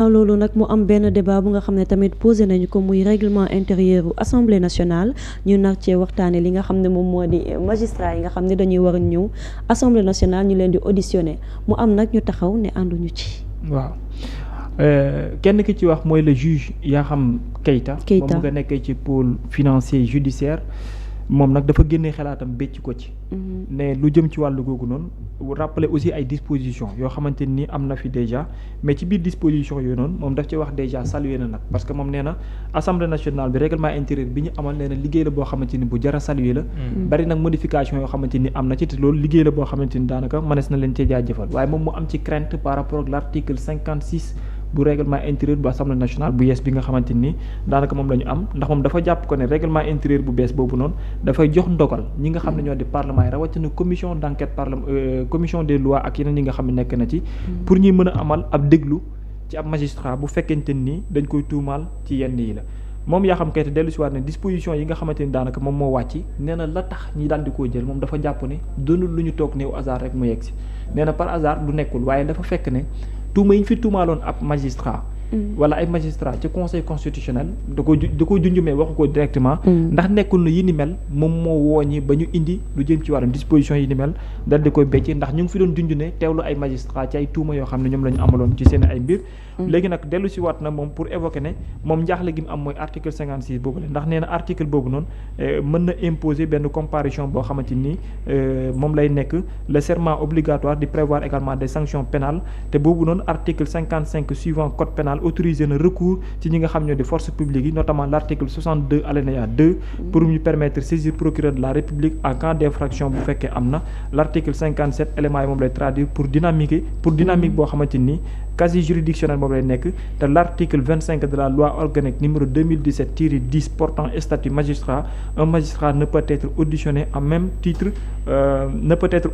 loolu nag mu am benn débat bu nga xam ne tamit posé nañu ko muy règlement intérieur u assemblée nationale ñu nag cee waxtaane li nga xam ne moom moo di magistrat yi nga xam ne dañuy war a ñëw assemblée nationale ñu leen di auditionné mu am nag ñu taxaw ne ànduñu ci. waaw kenn ki ci wax mooy le juge Yakham Keita moom nga nekkee ci pôle financier judiciaire moom nag dafa génnee xalaatam bécc ko ci. ne lu jëm ci wàllu googu noonu rappeler aussi ay dispositions yoo xamante ni am na fi déjà mais ci biir dispositions yooyu noonu moom daf ci wax déjà saluer na nag parce que moom nee na assemblée nationale bi règlement intérieur bi ñu amal nee na liggéey la boo xamante ni bu jar a saluer la. bari nag modification yoo xamante ni am na ci te loolu liggéey la boo xamante ni daanaka mënees na leen cee jaajëfal waaye moom mu am ci crainte par rapport ak l'article 56. bu règlement intérieur bu assemblée nationale bu yees bi nga xamante ni daanaka moom la ñu am ndax moom dafa jàpp ko ne règlement intérieur bu bees boobu noonu dafay jox ndogal ñi nga xam ne ñoo di parlement yi rawatina commission d'enquête commission des lois ak yeneen yi nga xam ne nekk na ci. pour ñuy mën a amal ab déglu ci ab magistrat bu fekkente ni dañ koy tuumaal ci yenn yi la. moom yaa xam kayit dellu si waat ne disposition yi nga xamante ni daanaka moom moo wàcc nee na la tax ñi daal di koo jël moom dafa jàpp ne doonul lu ñu toog ne au hasard rek mu yegg si nee na par hasard du nekkul waaye dafa fekk ne tuuma yi ñu fi tuumaaloon ab magistrat wala ay magistrat ci conseil constitutionnel da ko junjumee waxu ko directement ndax nekkul na yi ni mel moom moo wooñi ba ñu indi lu jëm ci wàllum disposition yi ni mel dal di koy becc ndax ñu ngi fi doon junj ne teewlu ay magistrat ci ay tuuma yoo xam ne ñoom la ñu amaloon ci seen ay mbir léegi nag dellu si waat na moom pour évoquer ne moom njaaxle gi mu am mooy article 56 boobu la ndax nee na article boobu noonu mën na imposer benn comparution boo xamante ni moom lay nekk le serment obligatoire di prévoir également des sanctions pénales te boobu noonu article 55 suivant code pénal autorisé na recours ci ñi nga xam ñoo di force publique yi notamment l'article 62 alinéa 2 pour ñu permettre saisir procureur de la république en cas d'infraction bu fekkee am na l'article 57 éléments yi moom lay traduire pour dynamique boo xamante ni quasi juridictionnel moom lay nekk te l'article 25 de la loi organique numéro 2017-10 portant statut magistrat un magistrat ne peut être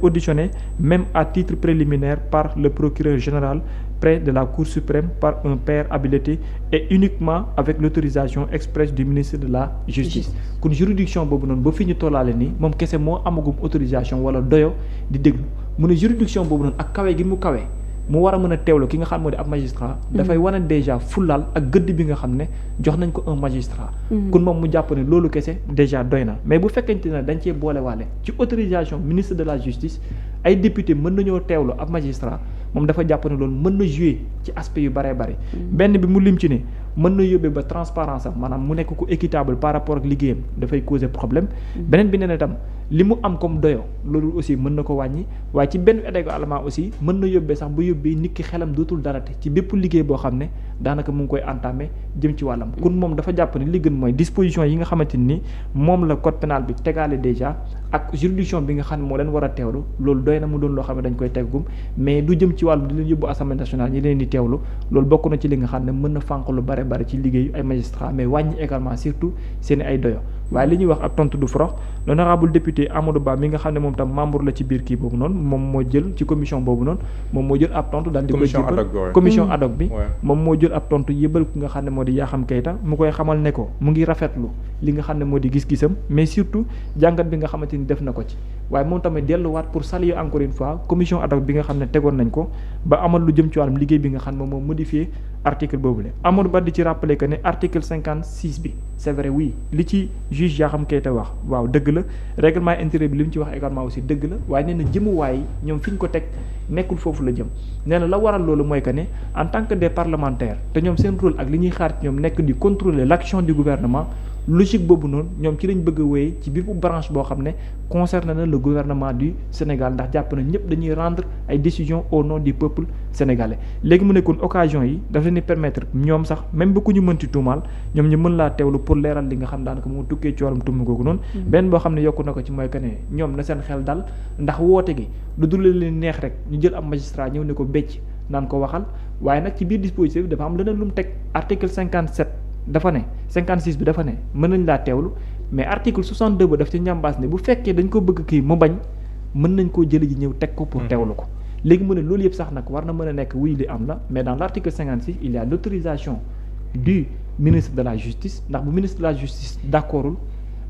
auditionné même à titre préliminaire par le procureur général près de la Cour suprême par un pair habilité et uniquement avec l'autorisation expresse du ministre de la Justice kon juridiction boobu noonu ba fi ñu tollaale nii moom kese moo amagum autorisation wala doyo di déglu mu ne juridiction boobu noonu ak kawe gi mu kawe mu war a mën a teewlu ki nga xam moo di ab magistrat dafay wane déjà fullaal ak gëdd bi nga xam ne jox nañ ko un magistrat kon moom mu jàpp ne loolu kese déjà doy na mais bu fekkente ne dañ cee boole waale ci autorisation ministre de la justice ay député mën nañoo teewlu ab magistrat moom dafa jàpp ne loolu mën na jouer ci aspect yu bëree bëri benn bi mu lim ci ne mën na yóbbee ba transparence am maanaam mu nekk ku équitable par rapport ak liggéeyam dafay causer problème beneen bi nee na tam li mu am comme doyo loolu aussi mën na ko wàññi waaye ci benn également aussi mën na yóbbee sax ba yóbbee nit ki xelam dootul darate ci bépp liggéey boo xam ne daanaka mu ngi koy entamé jëm ci wàllam kon moom dafa jàpp ne li gën mooy disposition yi nga xamante ni moom la code pénal bi tegaale déjà ak juridiction bi nga xam ne moo leen war a teewlu loolu doy na mu doon loo xam ne dañ koy teggum mais du jëm ci wàllum di leen yóbbu assemblée nationale ñi leen di teewlu loolu bokk na ci li nga xam ne mën na fànq lu bare bare ci liggéeyu ay magistrats mais wàññi également surtout seen ay doyo waaye li ñuy wax ak tontu du forox l'honorable député Amadou Ba mi nga xam ne moom tam membre la ci biir kii boobu noonu moom moo jël ci commission boobu noonu moom moo jël ab tontu daal di koy jébal commission ad hoc bi moom moo jël ab tontu yëbal ki nga xam ne moo di Yakham Keita mu koy xamal ne ko mu ngi rafetlu li nga xam ne moo di gis-gisam mais surtout jàngat bi nga xamante ni def na ko ci waaye moom tamit delluwaat pour saluer encore une fois commission ad hoc bi nga xam ne tegoon nañ ko ba amal lu jëm ci wàllum liggéey bi nga xam ne moom moo modifié article boobu la Amadou Ba di ci rappeler que ne article 56 bi c'est vrai oui li ci juge Yakham Keita wax waaw dëgg la règlement intérieur bi li mu ci wax également aussi dëgg la waaye nee na jëmuwaay ñoom fi ñu ko teg nekkul foofu la jëm nee na la waral loolu mooy que ne en tant que des parlementaires te ñoom seen rôle ak li ñuy xaar ci ñoom nekk di contrôler l'action du gouvernement logique boobu noonu ñoom ci lañ bëgg a wéyee ci biir branche boo xam ne concerne na le gouvernement du Sénégal ndax jàpp na ñëpp dañuy rendre ay décisions au nom du peuple sénégalais léegi mu nekkoon occasion yi daf leen di permettre ñoom sax même bu ko ñu mënti tuumaal ñoom ñu mën laa teewlu pour leeral li nga xam daanaka moo tukkee ci wàllum tuuma googu noonu benn boo xam ne yokku na ko ci mooy que ne ñoom na seen xel dal ndax woote gi lu dul leen neex rek ñu jël am magistrat ñëw ne ko becc naan ko waxal waaye nag ci biir dispositif bi dafa am leneen lu mu teg article 57 dafa ne 56 bi dafa ne mën nañ laa teewlu mais article 62 ba daf ci njàmbaas ne bu fekkee dañ ko bëgg kii mu bañ mën nañ koo jëli ji ñëw teg ko pour teewlu ko léegi mu ne loolu yëpp sax nag war na mën a nekk wuy li am la mais dans l'article 56 il y a l'autorisation du ministre de la justice ndax bu ministre de la justice d'accordul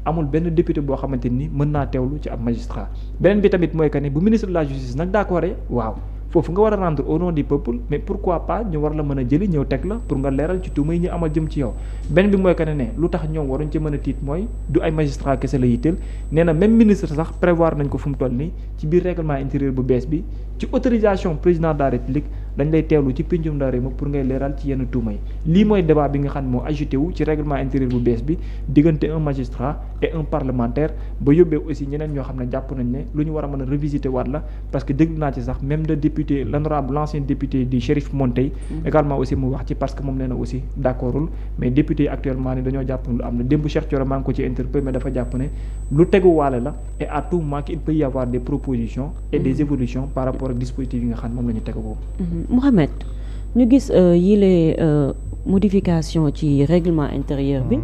amul benn député boo xamante ni mën naa teewlu ci ab magistrat beneen bi tamit mooy que ne bu ministre de la justice nag d'accordé waaw foofu nga war a rendre au nom du peuple mais pourquoi pas ñu war la mën a jëli ñëw teg la pour nga leeral ci tuuma yi ñu amal jëm ci yow benn bi mooy que ne lu tax ñoom waruñ ci mën a tiit mooy du ay magistrat kese la yitteel nee na même ministre sax prévoir nañ ko fu mu toll nii ci biir règlement intérieur bu bees bi ci autorisation président de la république dañ lay teewlu ci péncum ndaw réew ma pour ngay leeral ci yenn tuuma yi lii mooy débat bi nga xam ne moo ajouté wu ci règlement intérieur bu bees bi diggante un magistrat et un parlementaire ba yóbbee aussi ñeneen ñoo xam ne jàpp nañ ne lu ñu war a mën a revisiter waat la parce que déglu naa ci sax même le député l'honorable l'ancien député du Chérif Montey également aussi mu wax ci parce que moom nee na aussi d'accordul mais député yi actuellement ni dañoo jàpp ne lu am na démb Cheikh Thioro maa ngi ko ci interpellé mais dafa jàpp ne lu teguwaale la et à tout moment il peut y avoir des propositions et des évolutions par rapport ak dispositifs yi nga xam ne moom la ñu tegu boobu Mouhamed ñu gis yile modification ci règlement intérieur bi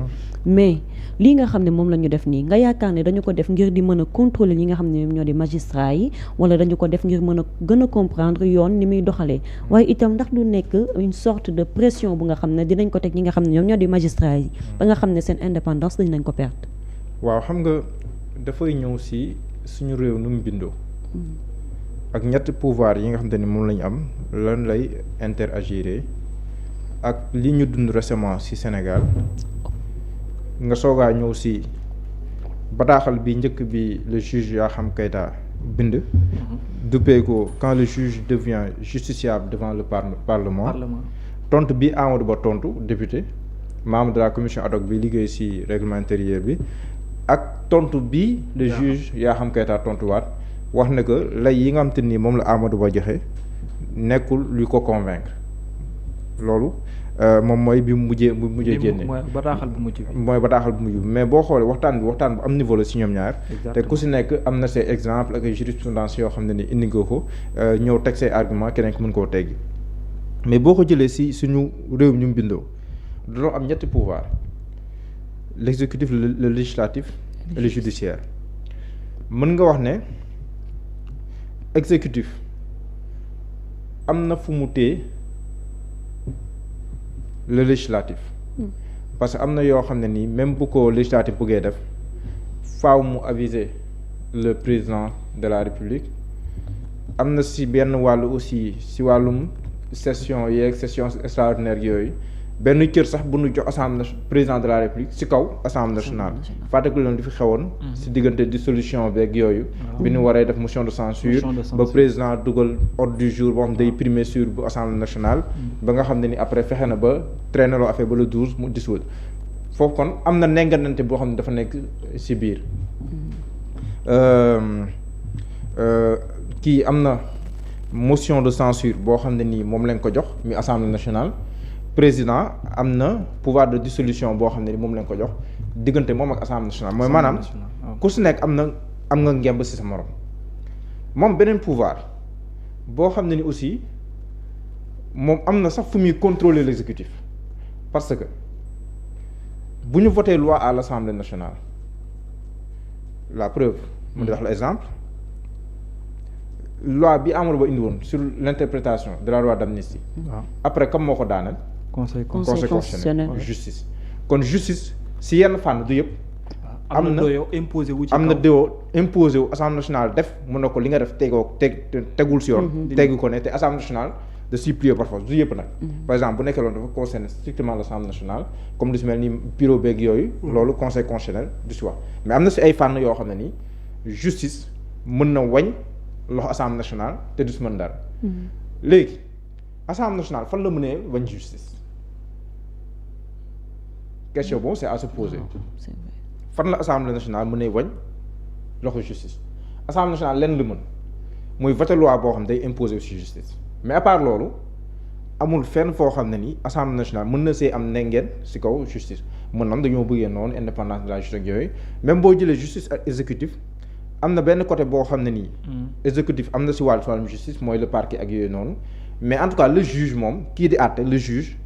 mais lii nga xam ne moom la ñu def nii nga yaakaar ne dañu ko def ngir di mën a contrôler ñi nga xam ne ñoom ñoo di magistrats yi wala dañu ko def ngir mën a gën a comprendre yoon ni muy doxalee waaye itam ndax du nekk une sorte de pression bu nga xam ne dinañ ko teg ñi nga xam ne ñoom ñoo di magistrats yi ba nga xam ne seen indépendance dañ nañ ko perte. waaw xam nga dafay ñëw si suñu réew nu mu bindoo ak ñetti pouvoir yi nga xamante ni moom la ñu am lan lay interagir ak li ñu dund récemment ci Sénégal nga soogaa ñëw ci bataaxal bi njëkk bi le juge Yakham Keïta bind duppee ko quand le juge devient justiciable devant le parlement tontu bi Amadou Ba tontu député membre de la commission ad hoc bi liggéey ci règlement intérieur bi ak tontu bi le juge Yakham Keïta tontuwaat wax na que lay yi nga xam te ni moom la Amadou Ba joxe nekkul luy ko convaincre loolu moom mooy bi mu mujjee génne mooy bataaxal bu mujj bi mais boo xoolee waxtaan bu am niveau la si ñoom ñaar te ku si nekk am na say exemple ak ay jurisprudence yoo xam ne ni indi nga ko ñëw teg say argument keneen ko mën koo teggi mais boo ko jëlee si suñu réew ñu bindoo dañoo am ñetti pouvoir l'exécutif le législatif et le judiciaire mën nga wax ne exécutif am na fu mu téye le législatif parce que am na yoo xam ne nii même bu ko législatif bëggee def faaw mu aviser le président de la république am na si benn wàllu aussi si wàllum session extraordinaire yooyu benn cër sax bu nu jox assemblée président de la république si kaw assemblée nationale fàttaliku leen di fi xewoon si diggante dissolution beeg yooyu bi ñu waree def motion de censure ba président dugal ordre du jour boo xam day primer sur bu assemblée nationale ba nga xam ne ni après fexe na ba traîner loo affaire ba le 12 mu dissoudre foofu kon am na nenganante boo xam ne dafa nekk si biir kii am na motion de censure boo xam ne nii moom lañ ko jox mi assemblée nationale président am na pouvoir de dissolution boo xam ne ni moom lañ ko jox diggante moom ak assemblée nationale mooy maanaam ku si nekk am nga ngemb si sa morom moom beneen pouvoir boo xam ne ni aussi moom am na sax fu muy contrôler l'exécutif parce que bu ñu voté loi à l'Assemblée nationale la preuve mu di wax la exemple loi bi Amadou Ba indi woon sur l'interprétation de la loi d'amnistie après comme moo ko daaneel conseil constitutionnel justice kon justice si yenn fànn du yëpp am na imposé wu assemblée nationale def mun na ko li nga def tegul si yoon teggu ko ne te assemblée nationale de supplier par force du yëpp nag par exemple bu nekkee loolu dafa concerner strictement l'assemblée nationale comme lu si mel ni bureau beeg yooyu loolu conseil constitutionnel du si wax mais am na si ay fànn yoo xam ne ni justice mën na wañ loxo assemblée nationale te du si mën dara léegi assemblée nationale fan la mënee wañ justice question boobu c'est à se poser fan la assemblée nationale mënee wañ loxo justice assemblée nationale lenn lu mën muy voter loi boo xam ne day imposer aussi justice mais à part loolu amul fenn foo xam ne ni assemblée nationale mën na see am nengeen si kaw justice mën nam dañoo bëggee noonu indépendance de la justice ak yooyu même boo jëlee justice ak exécutif am na benn côté boo xam ne nii exécutif am na si wàllum justice mooy le parquet ak yooyu noonu mais en tout cas le juge moom kii di àtte le juge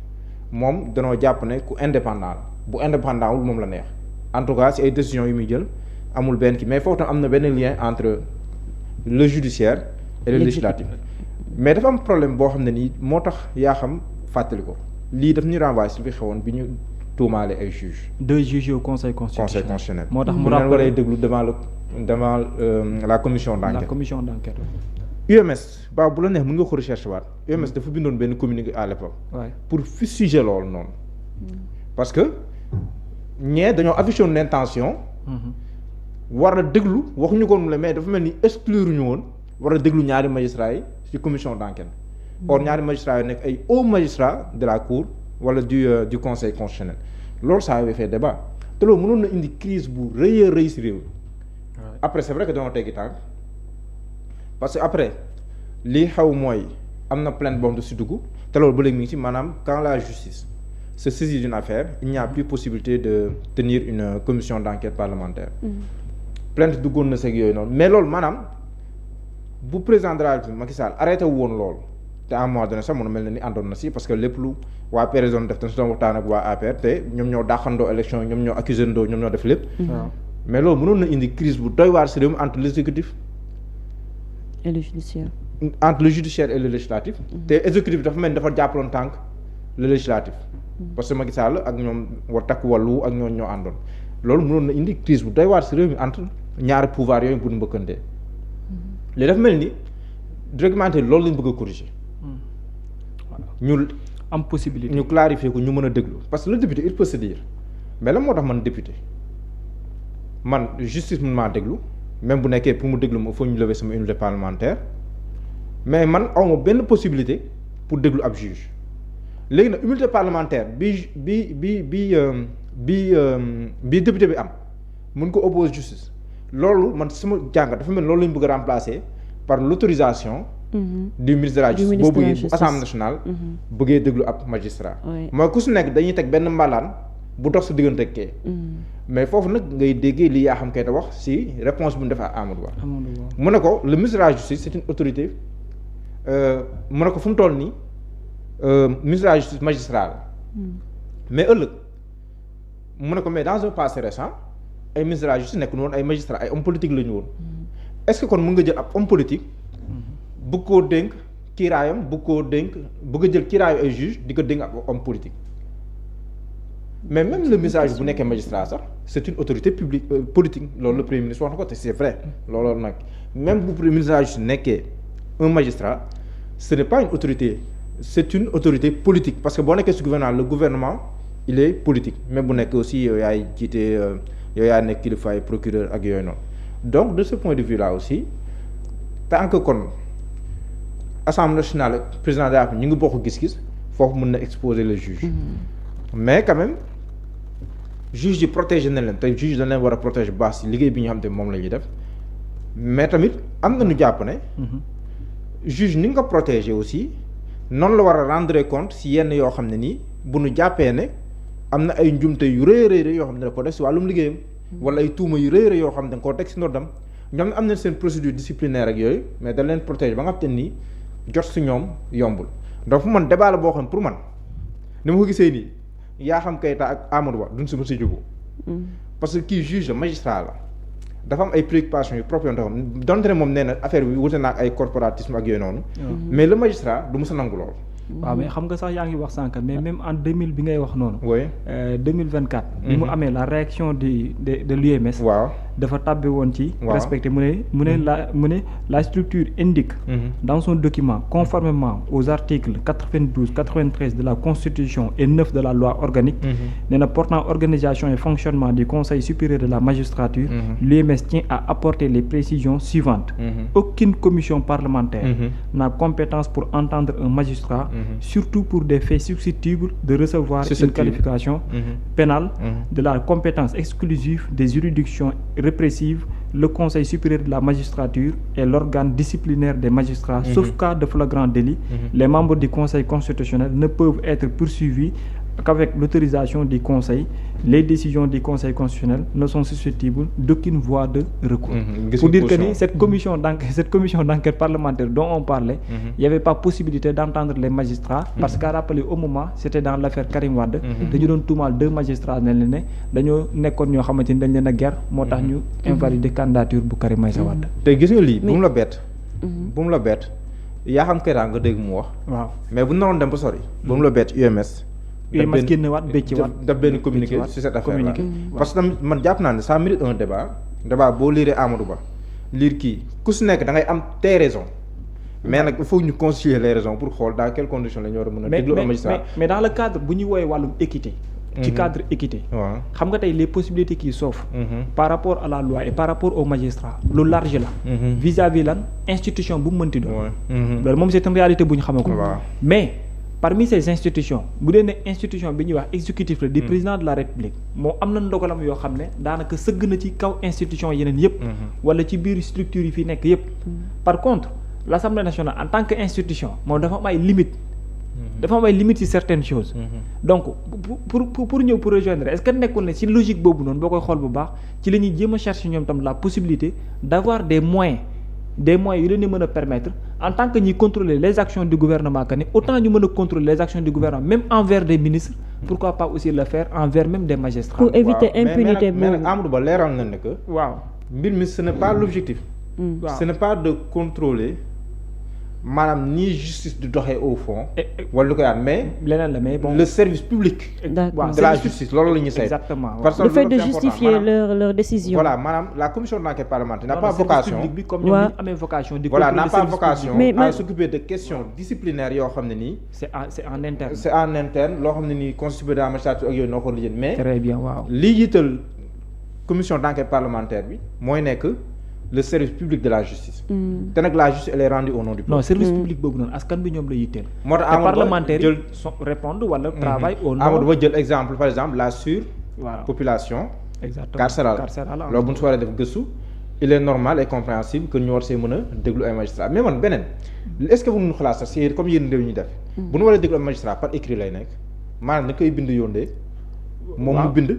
moom danoo jàpp ne ku indépendant la bu indépendant wul moom la neex en tout cas si ay décisions yu muy jël amul benn kii mais foofu tam am na benn lien entre le judiciaire et le législatif mais dafa am problème boo xam ne nii moo tax yaa xam fàttali ko lii daf ñu renvoyer si li fi xewoon bi ñu tuumaale ay juges. 2 juges au conseil constitutionnel. moo tax mu rappelé déglu devant la commission d'enquête. UMS ba bu la neex mën nga ko recherche waat UMS dafa bindoon benn communiqué à l'époque pour fustiger loolu noonu parce que ñee dañoo affiché woon l'intention war a déglu waxuñu ko la mais dafa mel ni exclure ñu woon war a déglu ñaari magistrats yi ci commission d'enquête or ñaari magistrats yi nekk ay hauts magistrats de la cour wala du conseil constitutionnel loolu ça avait fait débat te loolu mënoon na indi crise bu rëy a rëy ci réew après c'est vrai que dañoo teggi tànk parce que après lii xew mooy am na plainte boo xam ne si dugg te loolu ba léegi mi ngi ci maanaam quand la justice se saisit d'une affaire il n'y a plus possibilité de tenir une commission d'enquête parlementaire plainte duggoon na seeg yooyu noonu mais loolu maanaam bu président de la République Macky Sall arrêté wu woon loolu te à un moment donné sax mun a mel na ni àndoon na si parce que lépp lu waa APR doon def te su doon waxtaan ak waa APR te ñoom ñoo dàqandoo élection ñoom ñoo accusé ndoo ñoom ñoo def lépp mais loolu mënoon na indi crise bu doy waar si réew mi entre l'exécutif et le judiciaire entre le judiciaire et le législatif te exécutif dafa mel ni dafa jàppaloon tànk le législatif parce que Macky Sall ak ñoom war takk wàllu ak ñoom ñoo àndoon loolu mënoon na indi crise bu doy waar si réew mi entre ñaari pouvoir yooyu bu ñu mbëkkantee li dafa mel ni réglementaire loolu lañ bëgg a corriger ñu am possibilité ñu clarifier ko ñu mën a déglu parce que le député il peut se dire mais la moo tax man député man justice mun maa déglu même bu nekkee pour mu déglu ma faut ñu lever sama immunité parlementaire mais man awma benn possibilité pour déglu ab juge léegi nag immunité parlementaire bi député bi am mun ko oppose justice loolu man sama jàngat dafa mel loolu lañ bëgg a remplacer par l'autorisation du ministre de la justice boo bëggee assemblée nationale bëggee déglu ab magistrat mooy ku su nekk dañuy teg benn mbalaan bu dox sa diggante ak kee mais foofu nag ngay déggee li yaa xam kay te wax si réponse bu ñu def à Amadou Ba mu ne ko le ministre de la justice c'est une autorité mu ne ko fu mu toll nii ministre de la justice magistrat la mais ëllëg mu ne ko mais dans un passé récent ay ministre de la justice nekk nu woon ay magistrat ay homme politique la ñu woon est-ce que kon mën nga jël ab homme politique bëgg koo dénk kiiraayam bëgg a jël kiiraayu ay juge di ko dénk ab homme politique mais même le message bu nekkee magistrat sax c'est une autorité publique politique loolu le premier ministre wax na ko te c'est vrai loolu nag même bu premier ministre de la justice nekkee un magistrat ce n'est pas une autorité c'est une autorité politique parce que boo nekkee ci gouvernement le gouvernement il est politique même bu nekk aussi yow yaay jiite yow yaa nekk kilifaay procureur ak yooyu noonu donc de ce point de vue là aussi tant que kon assemblée nationale président de la République ñu ngi bokk gis-gis foofu mën na exposer le juge mais quand même juge yi protéger na leen te juge dañ leen war a protéger baax ci liggéey bi ñu xam te moom la ñuy def mais tamit am na ñu jàpp ne juge ni nga ko protéger aussi noonu la war a rendre compte ci yenn yoo xam ne nii bu ñu jàppee ne am na ay njumte yu rëy rëy yoo xam ne da ko def ci wàllum liggéeyam wala ay tuuma yu rëy rëy yoo xam ne da nga koo teg ci ndoddam ñoom am nañ seen procédure disciplinaire ak yooyu mais dañ leen protéger ba nga xam te nii jot ci ñoom yombul donc fu man débat la boo xam pour man ni ma ko gisee nii yaa xam Keita ak Amadou Ba duñ si mën si jógu parce que kii juge magistrat la dafa am ay préoccupations yu propres yoo xam donte ne moom nee na affaire bi wute naa ak ay corporatisme ak yooyu noonu mais le magistrat du mës a nangu lool waaw mais xam nga sax yaa ngi wax sànq mais même en 2000 bi ngay wax noonu 2024 bi mu amee la réaction de l'UMS waaw dafa tàbbi woon ci respecté mu ne la structure indique dans son document conformément aux articles 92 93 de la constitution et 9 de la loi organique nee na portant organisation et fonctionnement du conseil supérieur de la magistrature l'UMS tient à apporter les précisions suivantes aucune commission parlementaire n'a compétence pour entendre un magistrat surtout pour des faits susceptibles de recevoir une qualification pénale de la compétence exclusive des juridictions répressive, le Conseil supérieur de la magistrature est l'organe disciplinaire des magistrats, sauf cas de flagrant délit. Les membres du Conseil constitutionnel ne peuvent être poursuivis qu'avec l'autorisation du Conseil. Les décisions du Conseil constitutionnel ne sont susceptibles d'aucune voie de recours. Pour dire que cette commission d'enquête parlementaire dont on parlait, il n'y avait pas possibilité d'entendre les magistrats, parce qu'à rappeler au moment, c'était dans l'affaire Karim Wade, dañu doon tuumaal 2 magistrats ne leen ne dañoo nekkoon ñoo xamante ni dañ leen a ger moo tax ñu invalider candidature bu Karim Meïssa Wade. te gis nga lii bu mu la bett bu mu la bett yaa xam Keita nga dégg mu wax waaw mais bu naroon dem ba sori bu mu la bett UMS génn waat bécc waat daf benn communiqué sur cette affaire là parce que tamit man jàpp naa ne ça mérite un débat boo liiree Amadou Ba liir kii ku si nekk da ngay am tes raisons mais nag il faut ñu concilier les raisons pour xool dans quelles conditions la ñu war a mën a déglu un magistrat. mais dans le cadre bu ñuy woowee wàllum équité. ci cadre équité. waaw xam nga tey les possibilités qui s'offrent par rapport à la loi et par rapport aux magistrats lu large la. vis-à-vis lan institution bu mu mënti doon. loolu moom c'est une réalité bu ñu xamagum. mais parmi ces institutions bu dee ne institution bi ñuy wax exécutif la di président de la république moo am na ndogalam yoo xam ne daanaka sëgg na ci kaw institution yeneen yëpp. wala ci biir structure yi fi nekk yëpp. par contre l'Assemblée nationale en tant que institution moom dafa am ay limites. dafa am ay limites ci certaines choses. donc pour ñëw pour rejoindre est-ce que nekkul ne ci logique boobu noonu boo koy xool bu baax ci la ñuy jéem a chercher ñoom tam la possibilité d'avoir des moyens yu leen di mën a permettre en tant que ñuy contrôler les actions du gouvernement que ni autant ñu mën a contrôler les actions du gouvernement même envers des ministres pourquoi pas aussi le faire envers même des magistrats. pour éviter impunité mais nag Amadou Ba leeral na ne que. waaw mbir mi ce n'est pas l'objectif. waaw ce n'est pas de contrôler maanaam ni justice di doxee au fond. wala lu koy yaat mais. leneen la mais bon le service public. D'accord. de la justice loolu la ñuy saytu. exactement parce que le fait loolu de c'est justifier important. leur décision. voilà maanaam la commission d'enquête parlementaire n'a pas service vocation. public bi comme ñoom ñu amee vocation di voilà n'a contrôler pas service vocation public. Mais à s'occuper de questions disciplinaires yoo xam ne nii. c'est en interne. c'est en interne loo xam ne nii conseil supérieur de la magistrature ak yooyu noo ko lijjanti mais. très bien waaw. li jiital commission d'enquête parlementaire bi mooy nekk le service public de la justice. te nag la justice elle est rendue au nom du peuple. non service public boobu noonu askan bi ñoom la yitteel. moo tax te Amadou Ba parlementaires jël yi répondre wala travail au nom. Amadou Ba jël exemple par exemple la voilà surpopulation exactement carcérale carcérale loolu bu ñu si waree def gëstu il est normal et compréhensible que ñu war see mën a déglu ay magistrats mais man beneen est-ce que bu ñu xalaat sax si comme yéen réew ñuy def. bu ñu waree déglu ay magistrats par écrit lay nekk maanaam na koy bind yóndee. moom mu bind.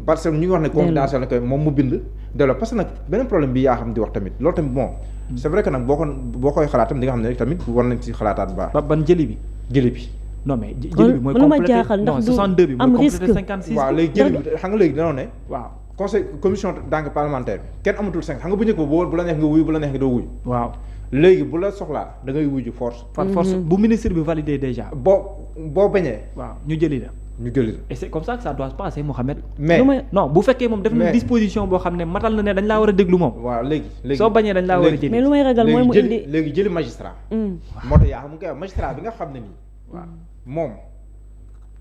parce que ñu ngi wax ne confidentiel na koy moom mu bind. delloo parce que nag beneen problème bi yaa xam di wax tamit loolu tamit bon. c'est vrai que nag boo koy xalaat tamit di nga xam ne tamit war nañ ci xalaataat bu baax. ban jëli bi. jëli bi. non mais jëli bi mooy complété non 62 bi mooy complété 56. waaw léegi jëli bi xam nga léegi dañoo ne. waaw conseil commission d'enquête parlementaire bi kenn amatul 5 xam nga bu njëkk bu la neex nga wuyu bu la neex nga doo wuyu. waaw léegi bu la soxlaa da ngay wuyu force. par force bu ministre bi validé déjà. boo bañee. waaw ñu jëli la. ñu jëli la et c'est comme ça que ça doit se passer Mohamed. mais non bu fekkee moom def na disposition boo xam ne matal na ne dañ laa war a déglu moom. waaw léegi soo bañee dañ laa war a jëli. mais lu may ragal mooy mu indi léegi jëli magistrat. moo tax yaa xam nga magistrat bi nga xam ne nii. waaw moom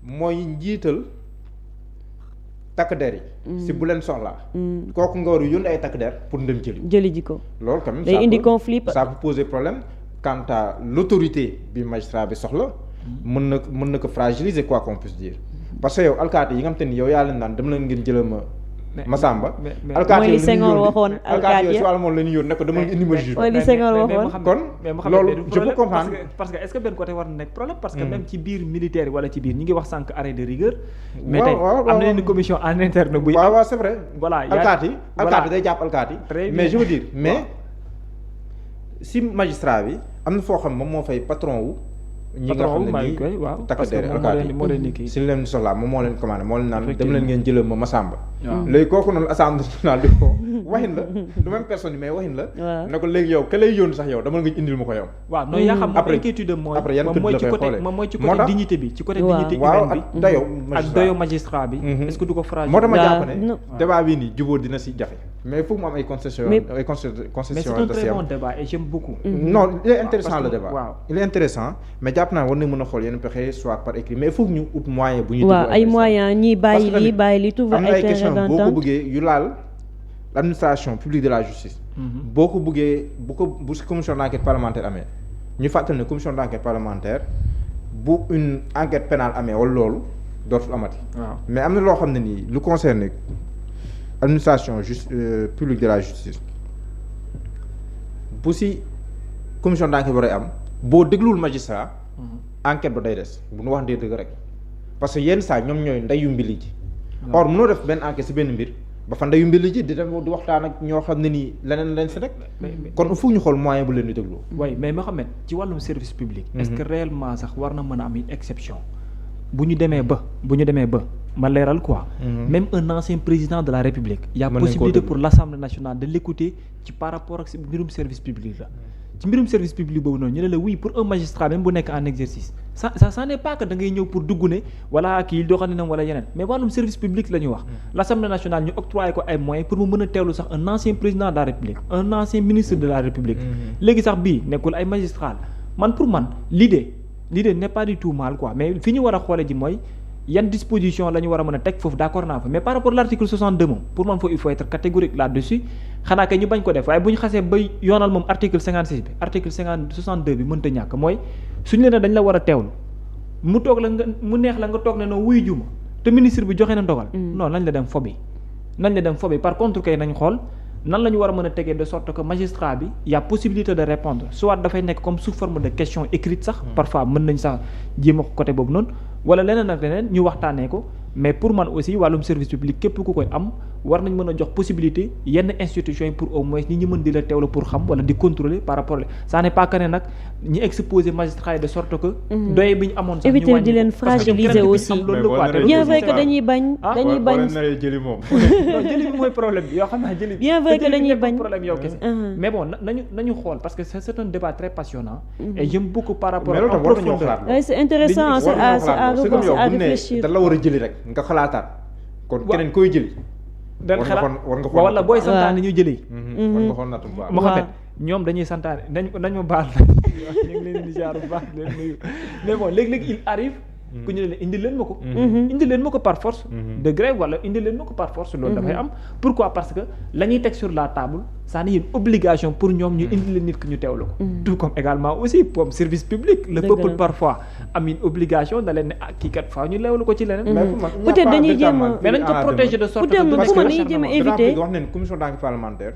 mooy njiital takk der yi. si bu leen soxlaa. kooku nga war a yónni ay takk der pour dem jëli ji ko. loolu quand même day indi conflit. ça peut poser problème quant à l'autorité bi magistrat bi soxla. mën na ko fragiliser quoi qu'on puisse dire parce que yow alkaati yi nga xam te ni yow yaa leen naan dem leen ngeen jëla ma Massamba. mooy li Senghor waxoon alkaati yooyu si wàllu moom la ñu yónni ne ko dama indi ma juge. mooy li Senghor waxoon kon loolu je peux comprendre. parce que est-ce que benn côté war na nekk problème parce que même ci biir militaire wala ci biir ñi ngi wax sànq arrêt de rigueur. mais tey am na une commission en interne buy. waaw c'est vrai. voilà alkaati day jàpp alkaati. mais je veux dire mais si magistrat bi am na foo xam moom moo fay patron wu. ñi nga xam ne nii takk der alkaati si leen soxlaa moom moo leen commandé moo leen naan dem leen ngeen jëlal ma Massamba. léegi kooku noonu assemblée nationale di ko waxin la du même personne yi mais waxin la. ne ko léegi yow ka lay yónni sax yow dama nga indil ma ko yow. waaw non yaa xam inquiétude mooy après yan mooy ci côté dignité bi ci côté dignité humaine bi dayo ak dayo magistrat bi est-ce que du ko fragile. moo tax ma jàpp ne débat bii nii jubóo dina si jafe mais il faut mu am ay concessions ay concessions mais c'est un très bon débat et j'aime beaucoup. non il est intéressant le débat il est intéressant mais jàpp naa war na mën a xool yenn pexe soit par écrit mais il faut que ñu ut moyen bu ñu waaw ay moyens ñiy bàyyi lii tout va être am na ay questions boo ko bëggee yu laal l'administration publique de la justice. boo ko bëggee bu si commission d'enquête parlementaire amee ñu fàttali ne commission d'enquête parlementaire bu une enquête pénale amee wala loolu dootul amati. mais am na loo xam ne nii lu concerne administration publique de la justice bu si commission d'enquête war a am boo dégluwul magistrat. enquête ba day des bu nu wax dëgg rek parce que yenn saa ñoom ñooy ndeyu mbili ji. or mënoo def benn enquête si benn mbir ba fa ndeyu mbili ji di dem di waxtaan ak ñoo xam ne nii leneen lañ si rek. kon il faut ñu xool moyen bu leen di déglu. oui mais Mohamed ci wàllum service public. est-ce que réellement sax war na mën a am une exception bu ñu demee ba ma leeral quoi. même un ancien président de la République. y a possibilité pour l'Assemblée nationale de l'écouter ci par rapport ak mbirum service public la. ci mbirum service public boobu noonu ñu ne la oui pour un magistrat même bu nekk en exercice ça n'est pas que da ngay ñëw pour dugg ne wala kii doxalinam wala yeneen mais wàllum service public la ñuy wax. l'Assemblée nationale ñu octroyé ko ay moyens pour mu mën a teewlu sax un ancien président de la République un ancien ministre de la République. léegi sax bii nekkul ay magistrat man pour man l'idée n'est pas du tout mal quoi mais fi ñu war a xoole ji mooy yan disposition la ñu war a mën a teg foofu d'accord naa fa mais par rapport à l'article 62 moom pour man foofu il faut être catégorique là-dessus xanaa kay ñu bañ ko def waaye bu ñu xasee bay yoonal moom article 56 bi article 62 bi mënta ñàkk mooy suñu leen dañ la war a teewlu mu toog la nga mu neex la nga toog ne noo wuyu juma te ministre bi joxe na ndogal non nañ la dem fobi par contre kay nañ xool nan la ñu war a mën a tegee de sorte que magistrat bi y a possibilité de répondre soit dafay nekk comme sous forme de question écrite sax parfois mën nañ sax jéem a côté boobu noonu wala leneen ak leneen ñu waxtaanee ko mais pour man aussi wàllum service public képp ku koy am war nañ mën a jox possibilité yenn institutions yi pour au moins ñi ñu mën di la teewlu pour xam wala di contrôler par rapport ça n'est pas que ne nag ñi exposer magistrat yi de sorte que doye bi ñu amoon sax éviter di leen fragiliser aussi bien vrai que dañuy bañ jëli moom jëli bi mooy problème bi yoo xam naa jëli bien vrai que dañuy bañ problème yow kese mais bon nañu xool parce que c'est un débat très passionnant et j'aime beaucoup par rapport en profondeur c'est intéressant c'est à revoir c'est à réfléchir da la war a jëli rek nga xalaataat kon keneen koy jëli war nga xool wala booy santaane ñu jëli war nga xool natt bu baax Mohamed ñoom dañuy santaane nañ ma baal ñu ngi leen di jaar bu baax leen nuyu mais bon léegi-léegi il arrive ku ñu leen indi leen ma ko par force de grève wala indi leen ma ko par force loolu dafay am pourquoi parce que la ñuy teg sur la table ça n'est une obligation pour ñoom ñu indi leen nit ki ñu teewlu ko tout comme également aussi comme service public le peuple parfois am une obligation da leen ne kii kat faaw ñu leewlu ko ci leneen peut-être dañuy jéem a mais nañ ko protéger de sorte que dañuy jéem a éviter wax nañ commission d'enquête parlementaire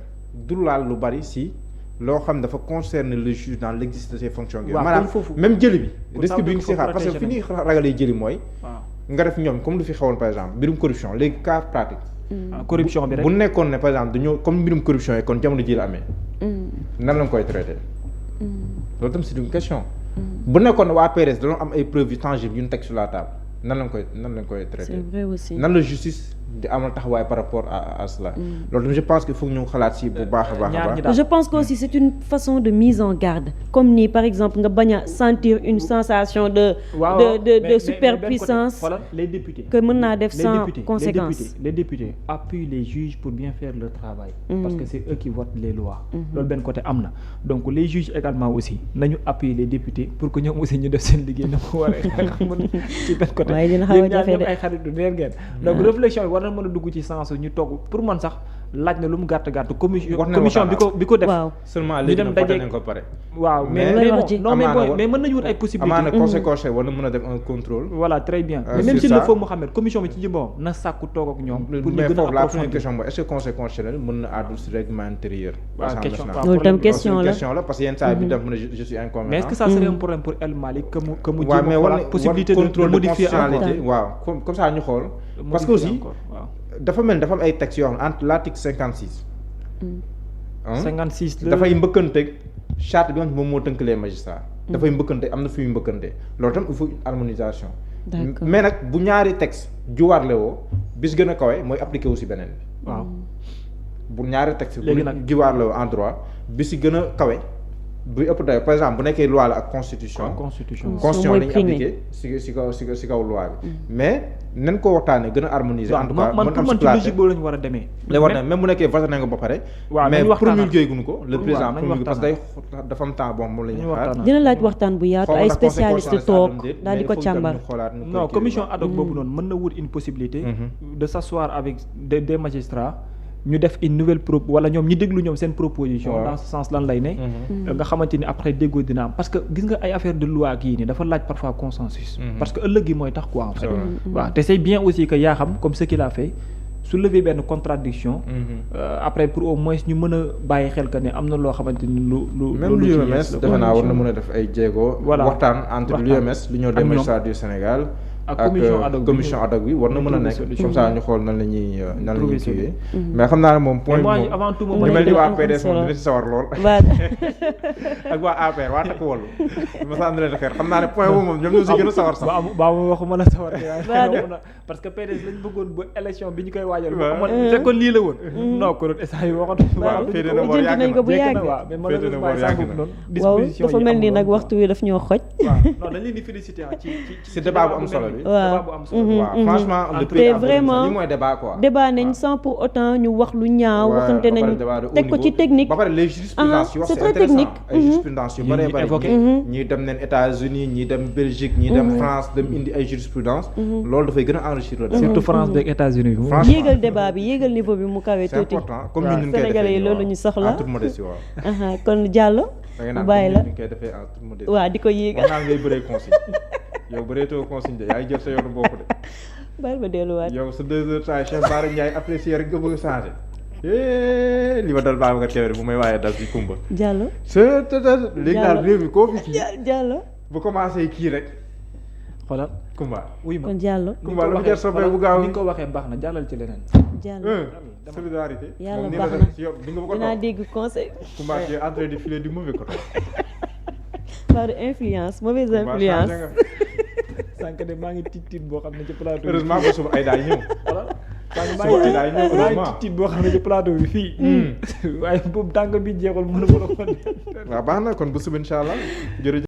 du laal lu bari si loo xam dafa concerne le juge dans l'exercice de ses fonctions yooyu maanaam même jëli bi risque bi ngi si xaar parce que fi ñuy ragalee jëli mooy nga def ñoom comme lu fi xewoon par exemple mbirum corruption léegi cas pratique corruption bi rek bu nekkoon ne par exemple dañoo comme mbirum corruption yi kon jamono ji la amee nan lañ koy traité loolu tam c'est une question bu nekkoon ne waa PDS dañoo am ay preuves tangibles yu ñu teg sur la table nan lañ koy traité c'est vrai aussi nan la justice di amal taxawaay par rapport à cela loolu je pense que foog ñu xalaat si bu baax a baax je pense que aussi c'est une façon de mise en garde comme ni par exemple nga bañ a sentir une sensation de superpuissance les députés que mën naa def sans conséquence les députés appuient les juges pour bien faire leur travail parce que c'est eux qui votent les lois loolu benn côté am na donc les juges également aussi nañu appuyer les députés pour que ñoom aussi ñu def seen liggéey na ko waree ci benn côté yéen ñaar ñoom ay xaritu neen ngeen donc réflexion war na mën a dugg ci sens ñu togg pour man sax laaj na lu mu gàtt commission bi ko def seulement léegi nag voté nañ ko pare waaw mais mën nañu wut ay possibilités amaana conseil war na mën a def un contrôle voilà très bien mais même s'il le faut Mohamed commission bi ci jëmbam na sàkku toog ak ñoom pour ñu gën a la première question mooy est-ce que conseil constitutionnel mën na àddu si règlement intérieur loolu tam question la parce que yenn saa bi def mën a je suis incompétent mais est-ce que ça serait un problème pour El Malick que mu jéem a xoolaat possibilité de modifier waaw comme ça ñu xool parce que aussi dafa mel dafa am ay textes yoo xam entre l'article 56 dafay mbëkkanteeg charte bi nga xam moom moo tënk les magistrats dafay mbëkkante am na fi muy mbëkkante loolu tam il faut une harmonisation mais nag bu ñaari texte juwaarle woo bis gën a kawe mooy appliqué wu si beneen bi waaw bu ñaari texte bu juwaarle woo en droit bi si gën a kawe bu ëpp doy par exemple bu nekkee loi la ak constitution la ñuy appliqué si kaw loi bi mais nañ ko waxtaanee gën a harmoniser en tout cas man pour man ci logique boobu la ñu war a demee même bu nekkee voté nañ ko ba pare mais promulgué guñu ko le président promulgué parce que dafa am temps bon moom la ñuy xaar dina laaj waxtaan bu yaatu ay spécialiste toog daal di ko càmbar non commission ad hoc boobu noonu mën na wut une possibilité de s'asseoir avec des magistrats ñu def une nouvelle wala ñoom ñi déglu ñoom seen proposition dans ce sens lan lay ne nga xamante ni après déggoo dina am parce que gis nga ay affaire de loi kii nii dafa laaj parfois consensus parce que ëllëg gi mooy tax quoi en fait waaw te c'est bien aussi que yaa xam comme ce qu'il a fait soulever benn contradiction après pour au moins ñu mën a bàyyi xel que ne am na loo xamante ni même l'UMS defe naa war na mën a def ay jéego waxtaan entre l'UMS l'Union des magistrats du Sénégal ak commission ad hoc bi war na mën a nekk comme ça ñu xool nan la ñuy kiiwee mais xam naa ne moom point bi moom avant tout ñu mel ni waa PDS moom dina si sawar lool ak waa APR waa takk wàllu ma sa ànd leen xeer xam naa ne point boobu moom ñoom ñoo si gën a sawar sax baa ma waxu mën a sawar parce que PDS lañ bëggoon ba élection bi ñu koy waajal fekkoon lii la woon non ko doon instant yi waxatu féete na boor yàgg ko bu yàgg mais malheureusement ça boobu noonu waaw dafa mel ni nag waxtu wi daf ñoo xoj non dañ leen di féliciter ci débat bu am solo bi débat bu am solo waaw franchement le te pays vraiment li mooy débat quoi débat nañ sans pour autant ñu wax lu ñaaw waxante nañ teg ko ci technique ba pare les jurisprudences yi wax c'est intéressant ay jurisprudence yu bëree bëri ñii dem nañ États-Unis ñii dem Belgique ñii dem France dem indi ay jurisprudence loolu dafay gën a enrichir le débat surtout France beeg États-Unis bi yéegal débat bi yéegal niveau bi mu kawee tuuti c'est important comme ñun ñu koy Sénégalais yi loolu ñu soxla en toute modestie waaw kon Diallo mu bàyyi la ñu koy defee en toute modestie waaw di ko yéegal wax naa ngay bëree consigne yow bëreetoo consigne de yaa ngi jël sa yoonu bopp de bàyyi ba delluwaat yow sa 2 heures temps Cheikh Bara Ndiaye apprécié rek nga bëgg a changé li ma dal Babacar Kébé bu may waaye dal ci Kumba Diallo léegi daal réew mi koo fi kii Diallo bu commencé kii rek xoolal Kumba oui ma kon Diallo Kumba lu jar soppee bu gaaw ni nga ko waxee baax na jàllal ci leneen Diallo solidarité yàlla moom baax nii na la si yow di nga ko dinaa dégg conseil Kumba tu es en train de filer du mauvais côté par influence mauvaise influence sànq de maa ngi tiit boo xam ne ci plateau bi heureusement ba suba ay daay ñëw maa ngi tiit boo xam ne ci plateau bi fii waaye boobu tànk bi jeexul mënu ma la ko waaw baax na kon bu suba incha allah jërëjëf